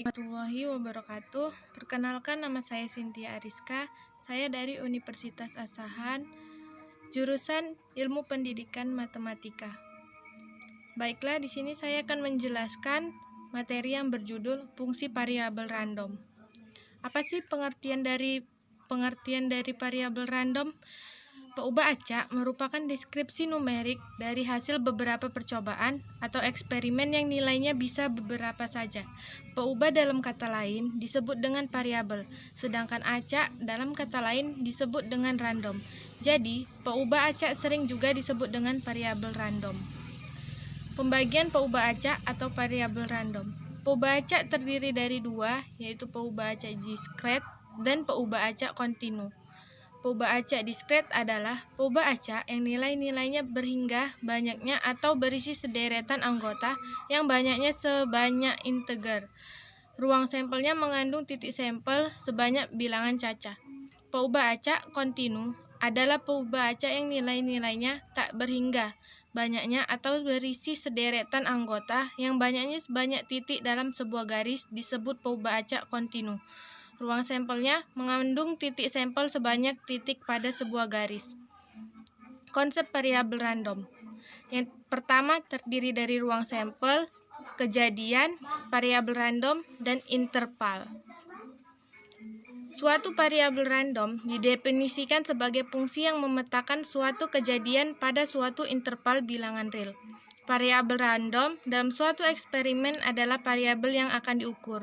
Warahmatullahi wabarakatuh. Perkenalkan, nama saya Cynthia Ariska. Saya dari Universitas Asahan, jurusan Ilmu Pendidikan Matematika. Baiklah, di sini saya akan menjelaskan materi yang berjudul fungsi variabel random. Apa sih pengertian dari variabel random? Peubah acak merupakan deskripsi numerik dari hasil beberapa percobaan atau eksperimen yang nilainya bisa beberapa saja. Peubah dalam kata lain disebut dengan variabel, sedangkan acak dalam kata lain disebut dengan random. Jadi, peubah acak sering juga disebut dengan variabel random. Pembagian peubah acak atau variabel random. Peubah acak terdiri dari dua, yaitu peubah acak diskret dan peubah acak kontinu. Peubah acak diskret adalah peubah acak yang nilai-nilainya berhingga banyaknya atau berisi sederetan anggota yang banyaknya sebanyak integer. Ruang sampelnya mengandung titik sampel sebanyak bilangan cacah. Peubah acak kontinu adalah peubah acak yang nilai-nilainya tak berhingga banyaknya atau berisi sederetan anggota yang banyaknya sebanyak titik dalam sebuah garis disebut peubah acak kontinu. Ruang sampelnya mengandung titik sampel sebanyak titik pada sebuah garis. Konsep variabel random. Yang pertama terdiri dari ruang sampel, kejadian, variabel random, dan interval. Suatu variabel random didefinisikan sebagai fungsi yang memetakan suatu kejadian pada suatu interval bilangan real. Variabel random dalam suatu eksperimen adalah variabel yang akan diukur.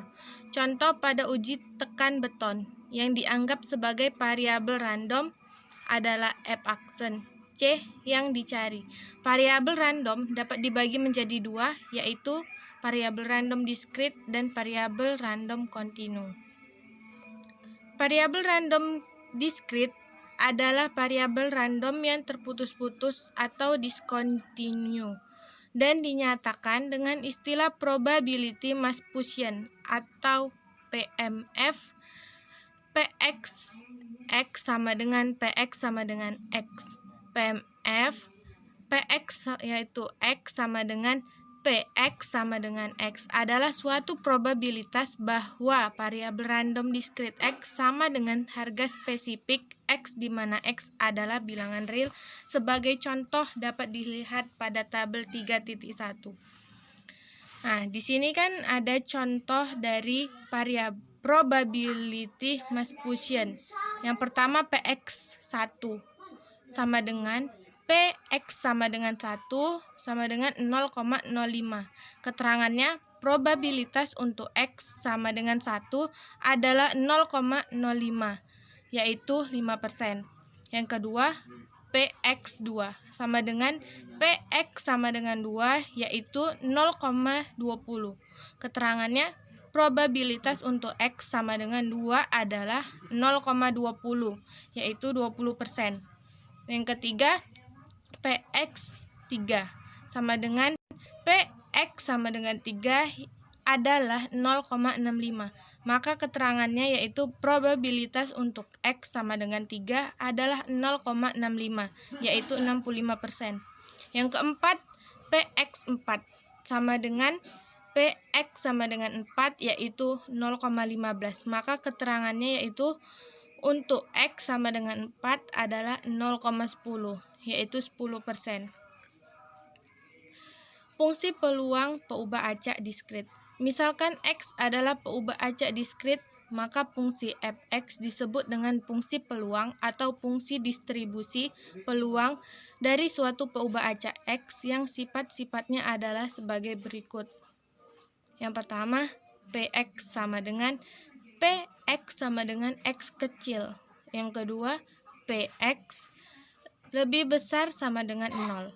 Contoh pada uji tekan beton yang dianggap sebagai variabel random adalah F-aksen, C yang dicari. Variabel random dapat dibagi menjadi dua, yaitu variabel random diskrit dan variabel random kontinu. Variabel random diskrit adalah variabel random yang terputus-putus atau discontinue dan dinyatakan dengan istilah probability mass function atau PMF. Px x sama dengan Px sama dengan x. PMF Px yaitu x sama dengan Px sama dengan x adalah suatu probabilitas bahwa variabel random diskrit x sama dengan harga spesifik x di mana x adalah bilangan real. Sebagai contoh dapat dilihat pada tabel 3.1. Nah, di sini kan ada contoh dari variabel probability mass function. Yang pertama Px1 sama dengan Px sama dengan 1 sama dengan 0,05. Keterangannya probabilitas untuk x sama dengan 1 adalah 0,05, yaitu 5%. Yang kedua Px2 sama dengan Px sama dengan 2, yaitu 0,20. Keterangannya probabilitas untuk x sama dengan 2 adalah 0,20, yaitu 20%. Yang ketiga Px3 sama dengan Px sama dengan 3 adalah 0,65. Maka keterangannya yaitu probabilitas untuk x sama dengan 3 adalah 0,65, yaitu 65%. Yang keempat Px4 sama dengan Px sama dengan 4, yaitu 0,15. Maka keterangannya yaitu untuk x sama dengan 4 adalah 0,10, yaitu 10%. Fungsi peluang peubah acak diskrit. Misalkan x adalah peubah acak diskrit, maka fungsi fx disebut dengan fungsi peluang atau fungsi distribusi peluang dari suatu peubah acak x yang sifat-sifatnya adalah sebagai berikut. Yang pertama, Px sama dengan Px sama dengan x kecil. Yang kedua, Px lebih besar sama dengan 0.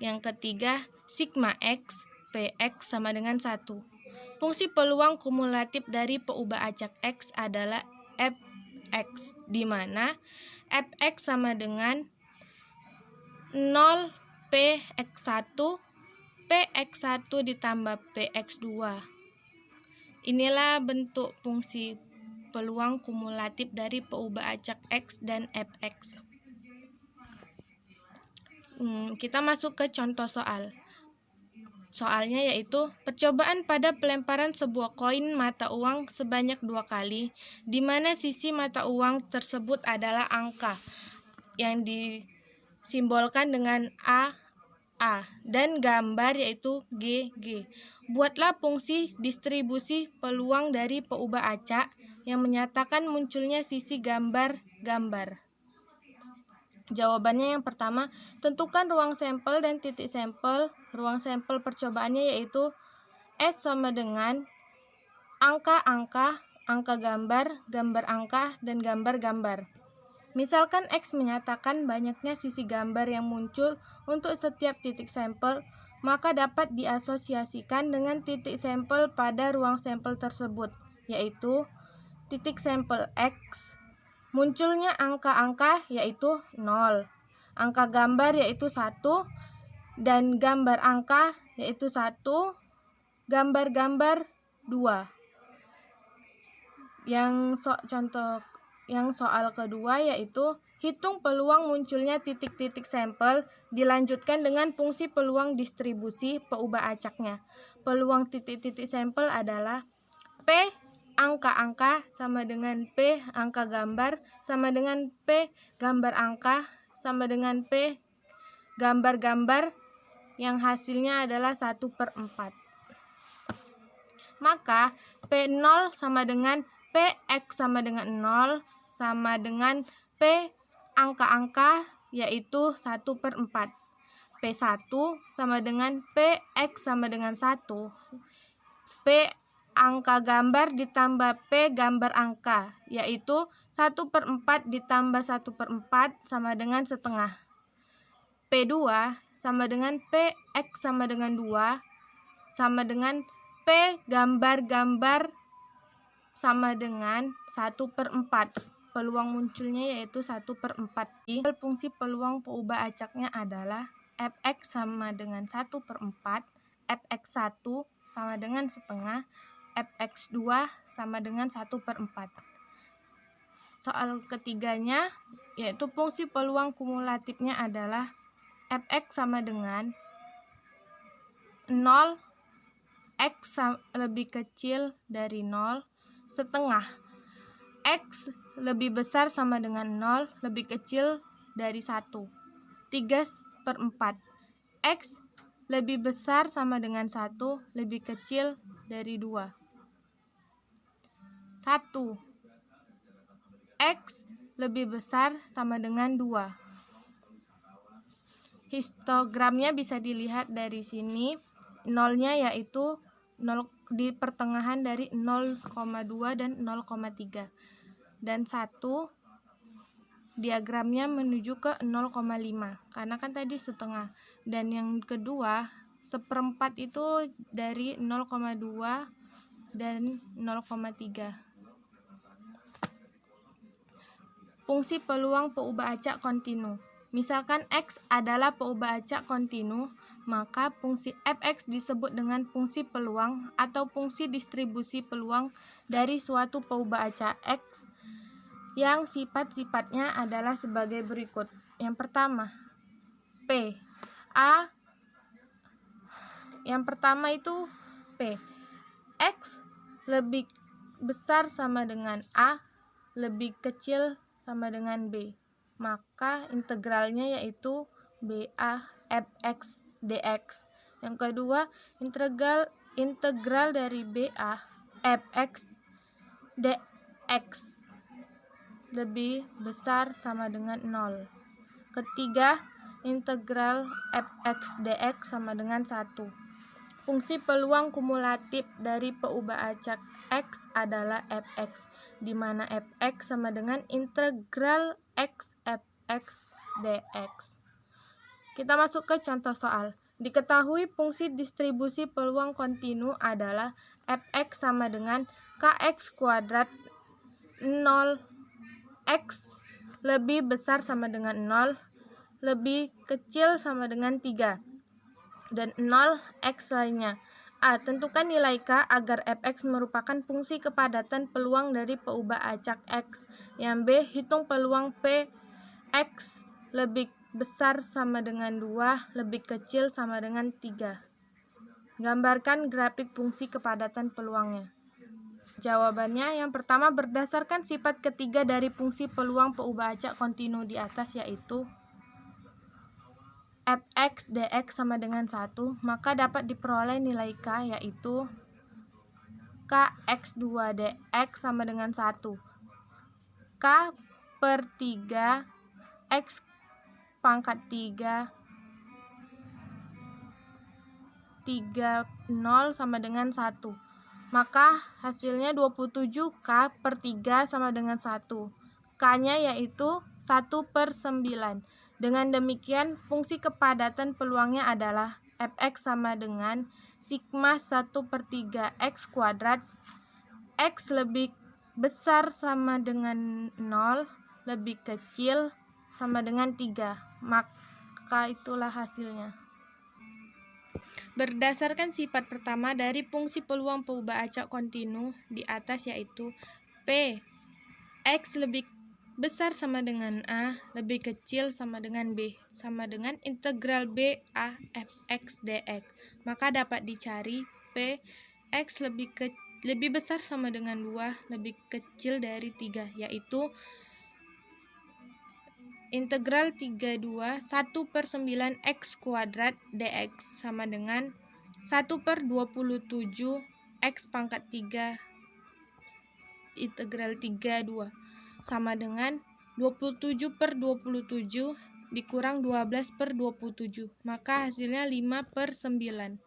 Yang ketiga, sigma x, Px sama dengan 1. Fungsi peluang kumulatif dari peubah acak x adalah Fx, di mana Fx sama dengan 0 Px1, Px1 ditambah Px2. Inilah bentuk fungsi peluang kumulatif dari peubah acak x dan Fx. Kita masuk ke contoh soal. soalnya yaitu percobaan pada pelemparan sebuah koin mata uang sebanyak 2 kali, di mana sisi mata uang tersebut adalah angka yang disimbolkan dengan A, dan gambar yaitu G. Buatlah fungsi distribusi peluang dari peubah acak yang menyatakan munculnya sisi gambar-gambar. Jawabannya yang pertama, tentukan ruang sampel dan titik sampel. Ruang sampel percobaannya yaitu S sama dengan angka-angka, angka gambar, gambar angka, dan gambar-gambar. Misalkan X menyatakan banyaknya sisi gambar yang muncul untuk setiap titik sampel, maka dapat diasosiasikan dengan titik sampel pada ruang sampel tersebut, yaitu titik sampel X. Munculnya angka-angka yaitu 0, angka gambar yaitu 1, dan gambar angka yaitu 1, gambar-gambar 2. Yang soal kedua yaitu hitung peluang munculnya titik-titik sampel, dilanjutkan dengan fungsi peluang distribusi peubah acaknya. Peluang titik-titik sampel adalah P angka-angka sama dengan P angka gambar sama dengan P gambar angka sama dengan P gambar-gambar yang hasilnya adalah 1/4. Maka P0 sama dengan Px sama dengan 0 sama dengan P angka-angka yaitu 1/4. P1 sama dengan Px sama dengan 1. P angka gambar ditambah P gambar angka, yaitu 1/4 ditambah 1/4 sama dengan setengah. P2 sama dengan Px sama dengan 2 sama dengan P gambar-gambar sama dengan 1/4. Peluang munculnya yaitu 1/4. Fungsi peluang peubah acaknya adalah Fx sama dengan 1/4, Fx1 sama dengan setengah, Fx2 sama dengan 1/4. Soal ketiganya yaitu fungsi peluang kumulatifnya adalah Fx sama dengan 0, X lebih kecil dari 0, setengah, X lebih besar sama dengan 0, lebih kecil dari 1, 3/4, X lebih besar sama dengan 1, lebih kecil dari 2. 1. X lebih besar sama dengan 2. Histogramnya bisa dilihat dari sini. Nolnya yaitu 0 di pertengahan dari 0,2 dan 0,3. Dan 1 diagramnya menuju ke 0,5 karena kan tadi setengah. Dan yang kedua 1/4 itu dari 0,2 dan 0,3. Fungsi peluang peubah acak kontinu. Misalkan X adalah peubah acak kontinu, maka fungsi Fx disebut dengan fungsi peluang atau fungsi distribusi peluang dari suatu peubah acak X yang sifat-sifatnya adalah sebagai berikut. Yang pertama, P. A. Yang pertama itu P. X lebih besar sama dengan A, lebih kecil sama dengan B. Maka integralnya yaitu BA Fx dx. Yang kedua, integral dari BA Fx dx lebih besar sama dengan 0. Ketiga, integral Fx dx sama dengan 1. Fungsi peluang kumulatif dari peubah acak X adalah Fx, di mana Fx sama dengan integral X Fx dx. Kita masuk ke contoh soal. Diketahui fungsi distribusi peluang kontinu adalah Fx sama dengan Kx kuadrat 0, X lebih besar sama dengan 0, lebih kecil sama dengan 3, dan 0 X lainnya. A. Tentukan nilai K agar Fx merupakan fungsi kepadatan peluang dari peubah acak X. Yang B. Hitung peluang P X lebih besar sama dengan 2, lebih kecil sama dengan 3. Gambarkan grafik fungsi kepadatan peluangnya. Jawabannya yang pertama berdasarkan sifat ketiga dari fungsi peluang peubah acak kontinu di atas, yaitu fx dx sama dengan 1, maka dapat diperoleh nilai k, yaitu kx2 dx sama dengan 1. K per 3 x pangkat 3 0 sama dengan 1. Maka hasilnya 27K per 3 sama dengan 1. K-nya yaitu 1 per 9. Dengan demikian, fungsi kepadatan peluangnya adalah fx sama dengan sigma 1 per 3 x kuadrat. X lebih besar sama dengan 0, lebih kecil sama dengan 3. Maka itulah hasilnya. Berdasarkan sifat pertama dari fungsi peluang peubah acak kontinu di atas, yaitu P X lebih besar sama dengan A, lebih kecil sama dengan B, sama dengan integral B A fx dx. Maka dapat dicari P X lebih besar sama dengan 2, lebih kecil dari 3, yaitu integral 32 1 per 9 x kuadrat dx sama dengan 1 per 27 x pangkat 3 integral 32 sama dengan 27 per 27 dikurang 12 per 27, maka hasilnya 5 per 9.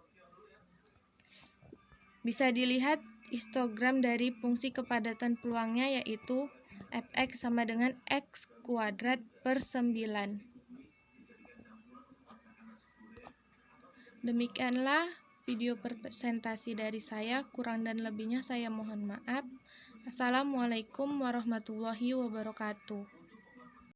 Bisa dilihat histogram dari fungsi kepadatan peluangnya, yaitu fx sama dengan x kuadrat per 9. Demikianlah video presentasi dari saya, kurang dan lebihnya saya mohon maaf. Assalamualaikum warahmatullahi wabarakatuh.